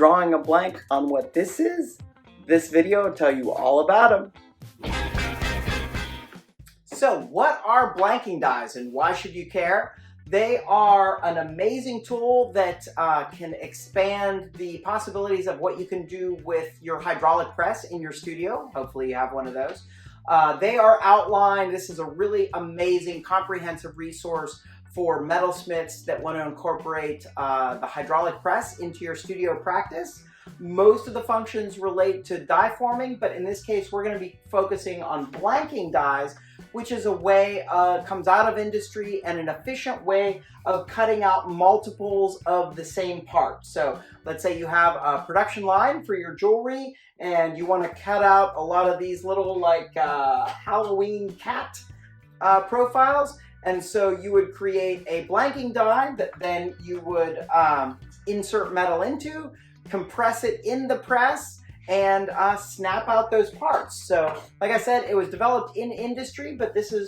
drawing a blank on what this is? This video will tell you all about them. So what are blanking dies and why should you care? They are an amazing tool that can expand the possibilities of what you can do with your hydraulic press in your studio. Hopefully you have one of those. They are outlined. This is a really amazing, comprehensive resource for metalsmiths that want to incorporate the hydraulic press into your studio practice. Most of the functions relate to die forming, but in this case we're going to be focusing on blanking dies, which is a way, comes out of industry and an efficient way of cutting out multiples of the same part. So let's say you have a production line for your jewelry and you want to cut out a lot of these little like Halloween cat profiles. And so you would create a blanking die that then you would insert metal into, compress it in the press, and snap out those parts. So like I said, it was developed in industry, but this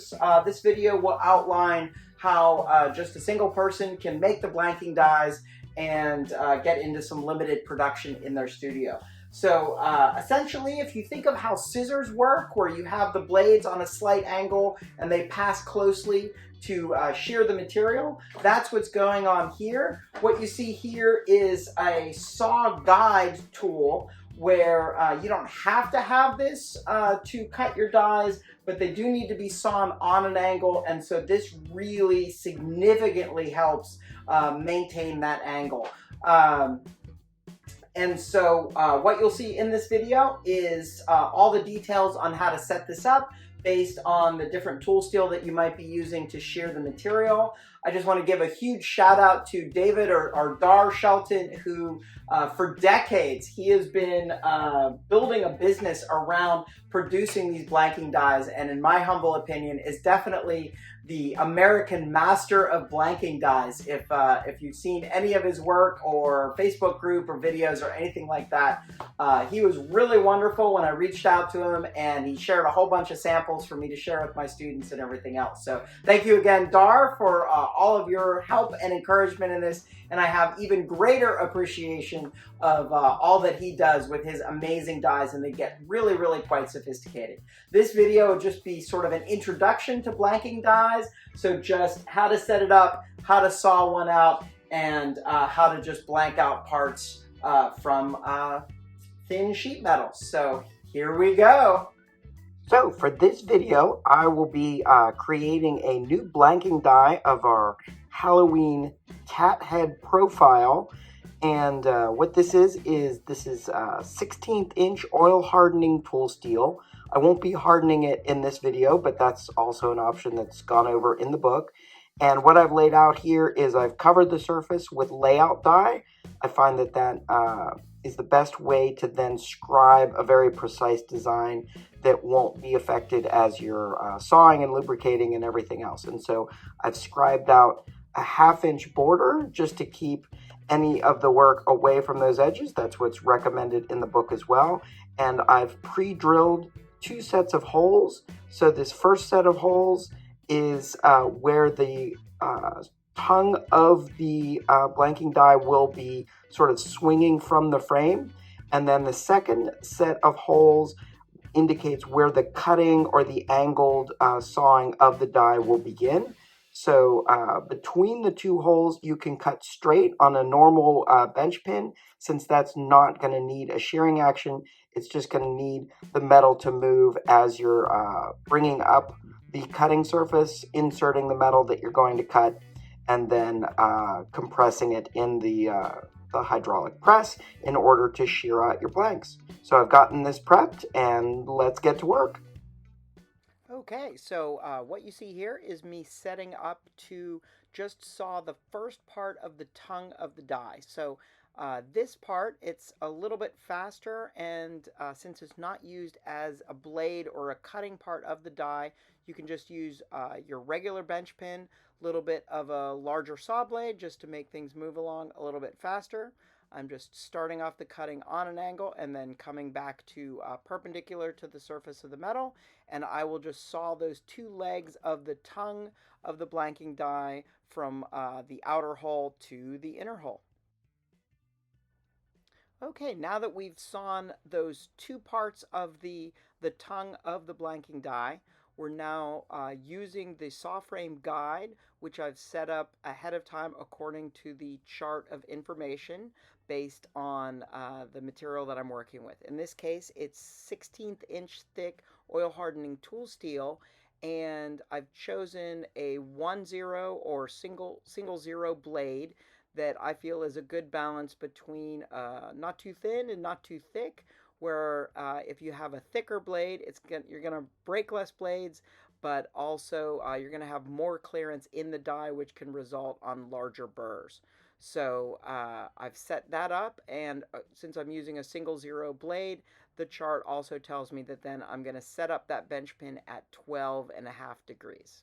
video will outline how just a single person can make the blanking dies and get into some limited production in their studio. So essentially, if you think of how scissors work, where you have the blades on a slight angle and they pass closely to shear the material, that's what's going on here. What you see here is a saw guide tool where you don't have to have this to cut your dies, but they do need to be sawn on an angle, and so this really significantly helps maintain that angle. And so what you'll see in this video is all the details on how to set this up based on the different tool steel that you might be using to shear the material. I just want to give a huge shout out to David or Dar Shelton, who for decades he has been building a business around producing these blanking dies, and in my humble opinion is definitely the American master of blanking dies. If you've seen any of his work or Facebook group or videos or anything like that, he was really wonderful when I reached out to him, and he shared a whole bunch of samples for me to share with my students and everything else. So thank you again, Dar, for all of your help and encouragement in this, and I have even greater appreciation of all that he does with his amazing dies, and they get really, really quite sophisticated. This video will just be sort of an introduction to blanking dies, so just how to set it up, how to saw one out, and how to just blank out parts from thin sheet metal. So here we go. So for this video, I will be creating a new blanking die of our Halloween cat head profile. And what this is 16th inch oil hardening tool steel. I won't be hardening it in this video, but that's also an option that's gone over in the book. And what I've laid out here is I've covered the surface with layout die. I find that is the best way to then scribe a very precise design that won't be affected as you're sawing and lubricating and everything else. And so I've scribed out a 1/2 inch border just to keep any of the work away from those edges. That's what's recommended in the book as well. And I've pre-drilled 2 sets of holes. So this first set of holes is where the tongue of the blanking die will be sort of swinging from the frame. And then the second set of holes indicates where the cutting or the angled sawing of the die will begin. So between the 2 holes, you can cut straight on a normal bench pin, since that's not going to need a shearing action. It's just going to need the metal to move as you're bringing up the cutting surface, inserting the metal that you're going to cut, and then compressing it in the hydraulic press in order to shear out your blanks. So I've gotten this prepped, and let's get to work. Okay, so what you see here is me setting up to just saw the first part of the tongue of the die. So this part, it's a little bit faster, and since it's not used as a blade or a cutting part of the die, you can just use your regular bench pin, a little bit of a larger saw blade just to make things move along a little bit faster. I'm just starting off the cutting on an angle and then coming back to perpendicular to the surface of the metal, and I will just saw those 2 legs of the tongue of the blanking die from the outer hole to the inner hole. Okay, now that we've sawn those two parts of the tongue of the blanking die, we're now using the saw frame guide, which I've set up ahead of time according to the chart of information based on the material that I'm working with. In this case, it's 16th inch thick oil hardening tool steel, and I've chosen a 1-0 or single zero blade that I feel is a good balance between not too thin and not too thick. Where if you have a thicker blade, you're gonna break less blades, but also you're gonna have more clearance in the die, which can result on larger burrs. So I've set that up, and since I'm using a 1-0 blade, the chart also tells me that then I'm gonna set up that bench pin at 12.5 degrees.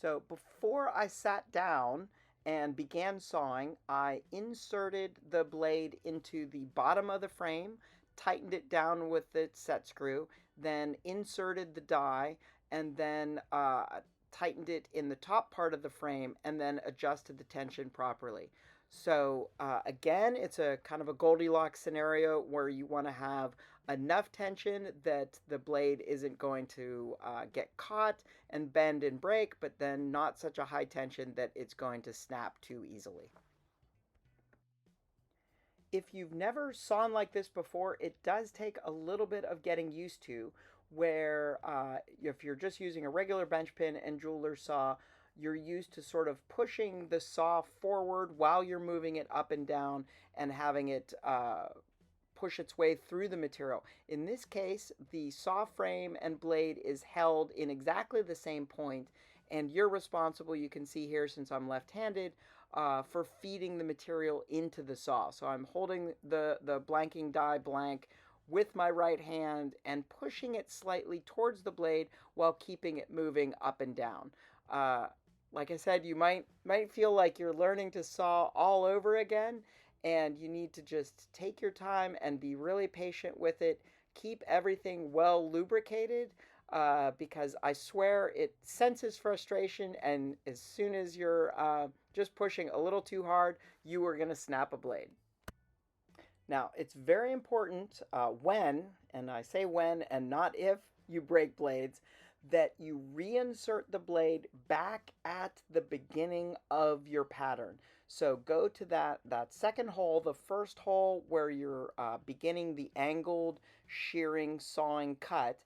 So before I sat down and began sawing, I inserted the blade into the bottom of the frame, tightened it down with the set screw, then inserted the die, and then tightened it in the top part of the frame, and then adjusted the tension properly. So again, it's a kind of a Goldilocks scenario where you want to have enough tension that the blade isn't going to get caught and bend and break, but then not such a high tension that it's going to snap too easily. If you've never sawn like this before, it does take a little bit of getting used to, where if you're just using a regular bench pin and jeweler saw, you're used to sort of pushing the saw forward while you're moving it up and down and having it push its way through the material. In this case, the saw frame and blade is held in exactly the same point, and you're responsible, you can see here since I'm left-handed, for feeding the material into the saw. So I'm holding the blanking die blank with my right hand and pushing it slightly towards the blade while keeping it moving up and down. Like I said, you might feel like you're learning to saw all over again, and you need to just take your time and be really patient with it. Keep everything well lubricated, because I swear it senses frustration, and as soon as you're just pushing a little too hard, you are going to snap a blade. Now, it's very important when, and I say when and not if, you break blades, that you reinsert the blade back at the beginning of your pattern. So go to that second hole, the first hole where you're beginning the angled shearing, sawing cut,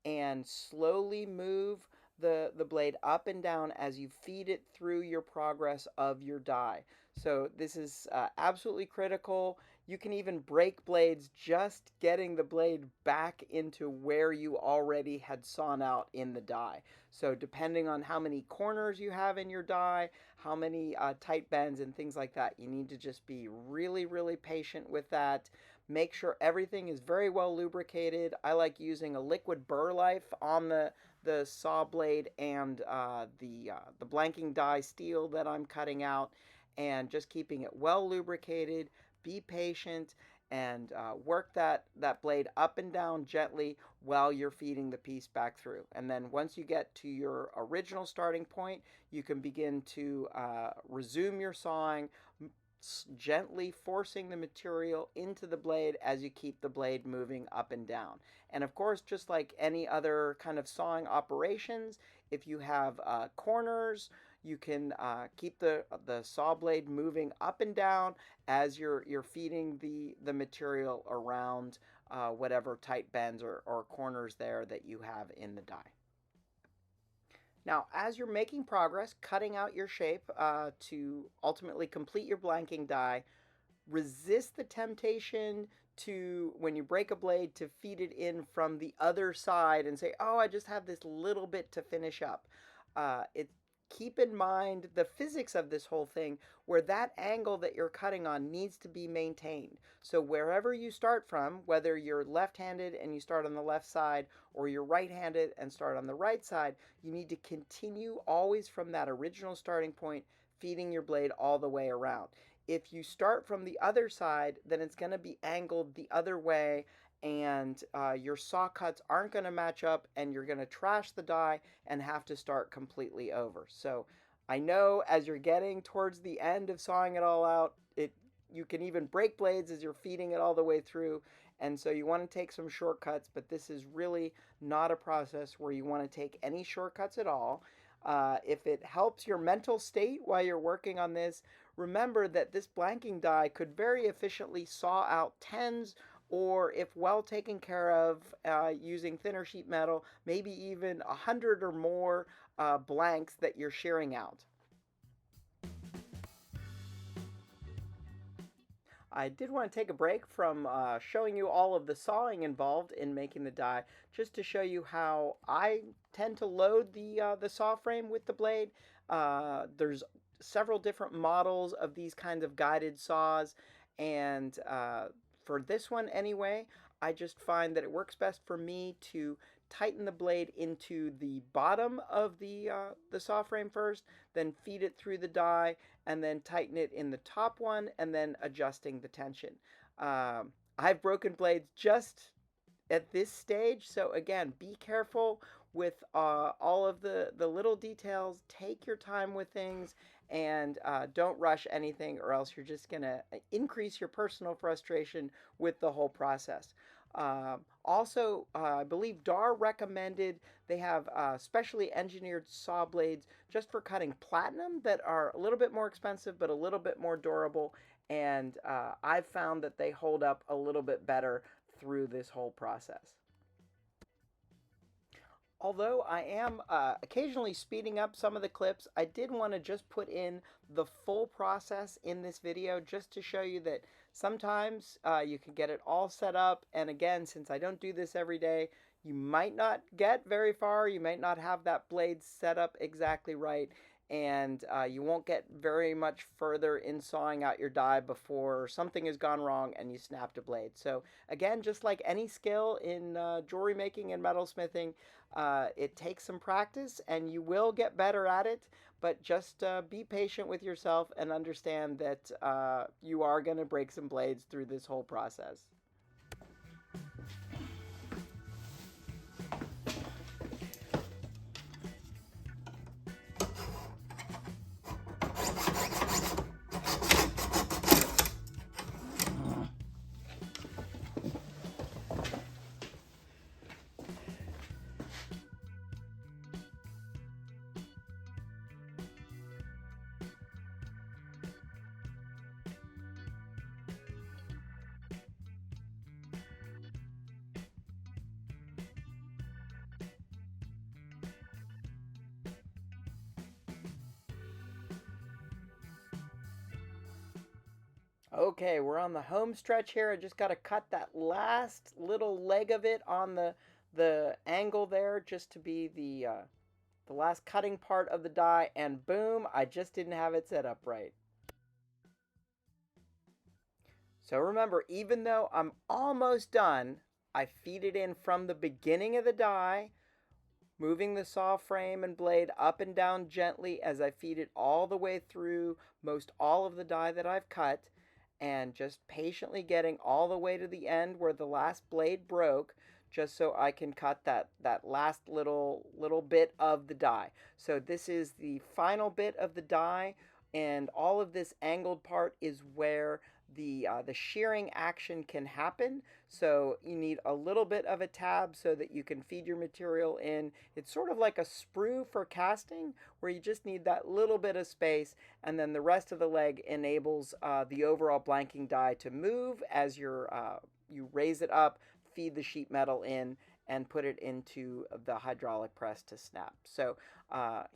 and slowly move the blade up and down as you feed it through your progress of your die. So this is absolutely critical. You can even break blades just getting the blade back into where you already had sawn out in the die. So depending on how many corners you have in your die, how many tight bends and things like that, you need to just be really, really patient with that. Make sure everything is very well lubricated. I like using a liquid burr life on the saw blade and the blanking die steel that I'm cutting out, and just keeping it well lubricated. Be patient and work that blade up and down gently while you're feeding the piece back through. And then once you get to your original starting point, you can begin to resume your sawing, gently forcing the material into the blade as you keep the blade moving up and down. And of course, just like any other kind of sawing operations, if you have corners, you can keep the saw blade moving up and down as you're feeding the material around whatever tight bends or corners there that you have in the die. Now, as you're making progress, cutting out your shape to ultimately complete your blanking die, resist the temptation to, when you break a blade, to feed it in from the other side and say, oh, I just have this little bit to finish up. Keep in mind the physics of this whole thing, where that angle that you're cutting on needs to be maintained. So wherever you start from, whether you're left-handed and you start on the left side, or you're right-handed and start on the right side, you need to continue always from that original starting point, feeding your blade all the way around. If you start from the other side, then it's going to be angled the other way, and your saw cuts aren't going to match up, and you're going to trash the die and have to start completely over. So I know as you're getting towards the end of sawing it all out, you can even break blades as you're feeding it all the way through. And so you want to take some shortcuts, but this is really not a process where you want to take any shortcuts at all. If it helps your mental state while you're working on this, remember that this blanking die could very efficiently saw out tens, or if well taken care of using thinner sheet metal, maybe even 100 or more blanks that you're shearing out. I did want to take a break from showing you all of the sawing involved in making the die, just to show you how I tend to load the saw frame with the blade. There's several different models of these kinds of guided saws, and for this one anyway, I just find that it works best for me to tighten the blade into the bottom of the saw frame first, then feed it through the die, and then tighten it in the top one, and then adjusting the tension. I've broken blades just at this stage, so again, be careful with all of the little details. Take your time with things, and don't rush anything, or else you're just going to increase your personal frustration with the whole process. Also, I believe Dar recommended they have specially engineered saw blades just for cutting platinum that are a little bit more expensive but a little bit more durable, and I've found that they hold up a little bit better through this whole process. Although I am occasionally speeding up some of the clips, I did want to just put in the full process in this video just to show you that sometimes you can get it all set up. And again, since I don't do this every day, you might not get very far. You might not have that blade set up exactly right. And you won't get very much further in sawing out your die before something has gone wrong and you snapped a blade. So again, just like any skill in jewelry making and metalsmithing, it takes some practice and you will get better at it, but just be patient with yourself and understand that you are going to break some blades through this whole process. Okay, we're on the home stretch here. I just got to cut that last little leg of it on the angle there, just to be the last cutting part of the die, and boom, I just didn't have it set up right. So remember, even though I'm almost done, I feed it in from the beginning of the die, moving the saw frame and blade up and down gently as I feed it all the way through most all of the die that I've cut, and just patiently getting all the way to the end where the last blade broke, just so I can cut that last little bit of the die. So this is the final bit of the die, and all of this angled part is where the shearing action can happen. So you need a little bit of a tab so that you can feed your material in. It's sort of like a sprue for casting, where you just need that little bit of space, and then the rest of the leg enables the overall blanking die to move as you raise it up, feed the sheet metal in, and put it into the hydraulic press to snap. So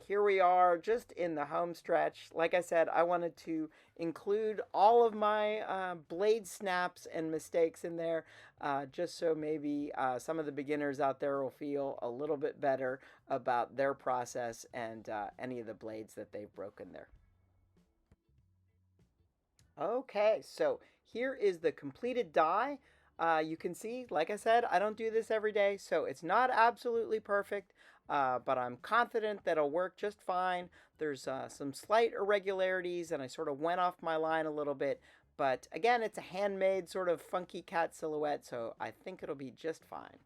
here we are just in the home stretch. Like I said, I wanted to include all of my blade snaps and mistakes in there, just so maybe some of the beginners out there will feel a little bit better about their process and any of the blades that they've broken there. Okay, so here is the completed die. You can see, like I said, I don't do this every day, so it's not absolutely perfect, but I'm confident that it'll work just fine. There's some slight irregularities, and I sort of went off my line a little bit, but again, it's a handmade sort of funky cat silhouette, so I think it'll be just fine.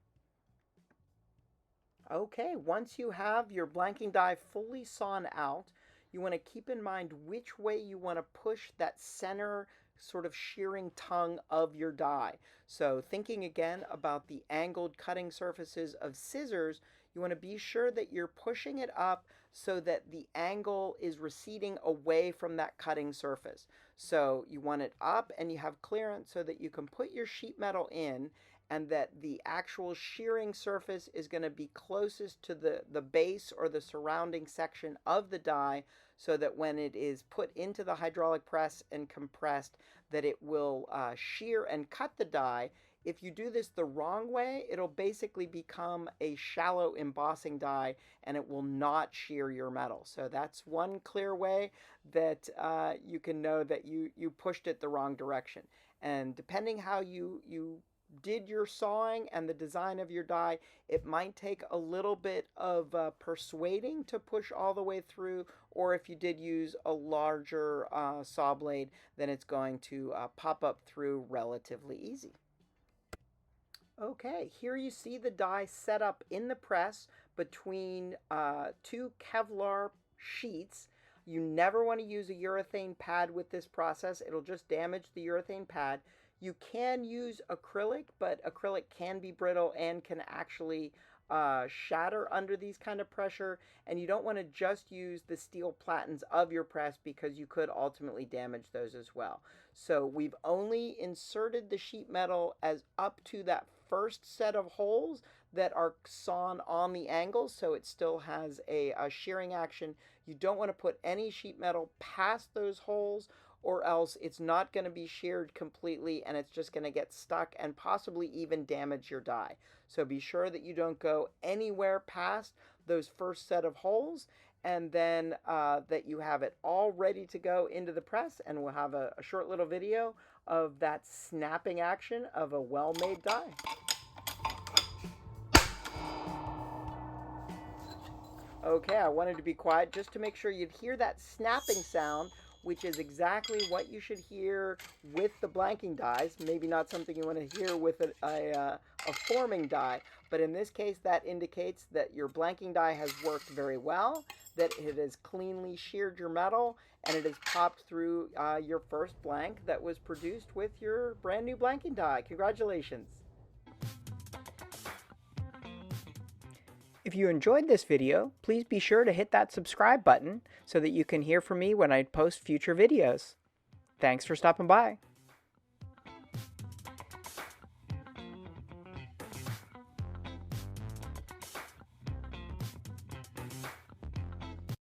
Okay, once you have your blanking die fully sawn out, you want to keep in mind which way you want to push that center sort of shearing tongue of your die. So thinking again about the angled cutting surfaces of scissors, you want to be sure that you're pushing it up so that the angle is receding away from that cutting surface. So you want it up and you have clearance so that you can put your sheet metal in, and that the actual shearing surface is going to be closest to the base or the surrounding section of the die, so that when it is put into the hydraulic press and compressed, that it will shear and cut the die. If you do this the wrong way, it'll basically become a shallow embossing die and it will not shear your metal. So that's one clear way that you can know that you pushed it the wrong direction. And depending how you did your sawing and the design of your die, it might take a little bit of persuading to push all the way through, or if you did use a larger saw blade, then it's going to pop up through relatively easy. Okay, here you see the die set up in the press between two Kevlar sheets. You never want to use a urethane pad with this process. It'll just damage the urethane pad. You can use acrylic, but acrylic can be brittle and can actually shatter under these kind of pressure. And you don't want to just use the steel platens of your press, because you could ultimately damage those as well. So we've only inserted the sheet metal as up to that first set of holes that are sawn on the angles, so it still has a shearing action. You don't want to put any sheet metal past those holes, or else it's not going to be sheared completely and it's just going to get stuck and possibly even damage your die. So be sure that you don't go anywhere past those first set of holes, and then that you have it all ready to go into the press, and we'll have a short little video of that snapping action of a well-made die. Okay, I wanted to be quiet just to make sure you'd hear that snapping sound, which is exactly what you should hear with the blanking dies. Maybe not something you want to hear with a forming die, but in this case that indicates that your blanking die has worked very well, that it has cleanly sheared your metal, and it has popped through your first blank that was produced with your brand new blanking die. Congratulations! If you enjoyed this video, please be sure to hit that subscribe button so that you can hear from me when I post future videos. Thanks for stopping by.